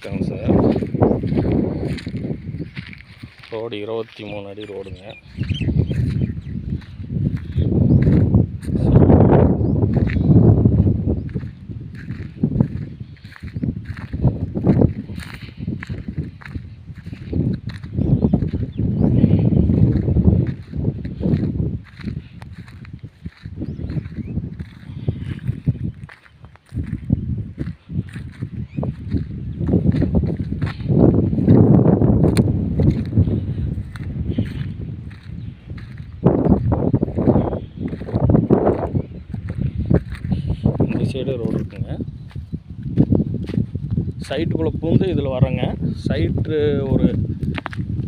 வணக்கம் sir. Road 23 அடி ரோடுங்க. சைடு ரோடு இருக்குங்க. சைட்டுக்குள்ளே பூந்து இதில் வரேங்க. சைட்டு ஒரு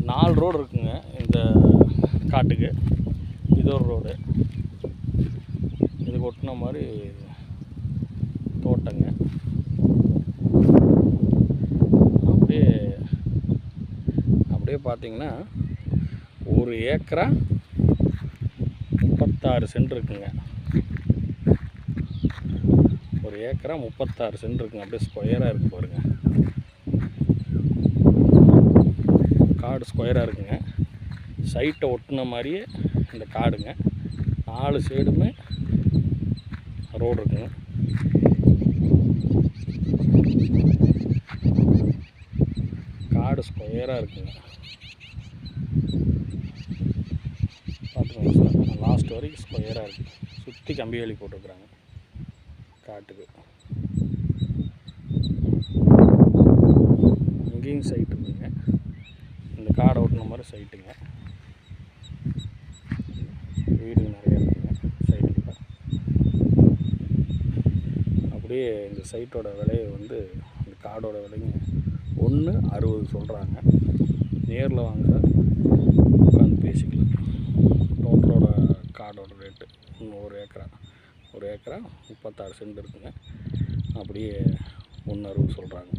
4 ரோடு இருக்குங்க இந்த காட்டுக்கு. இது ஒரு ரோடு, இதுக்கு ஒட்டின மாதிரி தோட்டங்க. அப்படியே பார்த்தீங்கன்னா 1 ஏக்கரா 36 சென்ட் இருக்குங்க. 1 ஏக்கரா 36 சென்ட் இருக்குங்க. அப்படியே ஸ்கொயராக இருக்குது பாருங்க. காடு ஸ்கொயராக இருக்குங்க. சைட்டை ஒட்டின மாதிரியே இந்த காடுங்க. 4 சைடுமே ரோடு இருக்குங்க. காடு ஸ்கொயராக இருக்குங்க. பார்த்துக்கோங்க சார், லாஸ்ட் வரைக்கும் ஸ்கொயராக இருக்குது. சுற்றி கம்பி வேலி போட்டுருக்குறாங்க காட்டுக்கு. இங்கேயும் சைட் இருக்குங்க. இந்த காடை ஓட்டின மாதிரி சைட்டுங்க. வீடு நிறையா இருக்குங்க சைட்டில். அப்படியே இந்த சைட்டோட விலையை வந்து இந்த காடோட விலைங்க 1.60 சொல்கிறாங்க. நேரில் வாங்க சார், உட்காந்து பேசிக்கலாம். டோட்டலோட காடோட ரேட்டு 1 ஏக்கரா 36 சென்ட் இருக்குங்க. அப்படியே 1.60 சொல்கிறாங்க.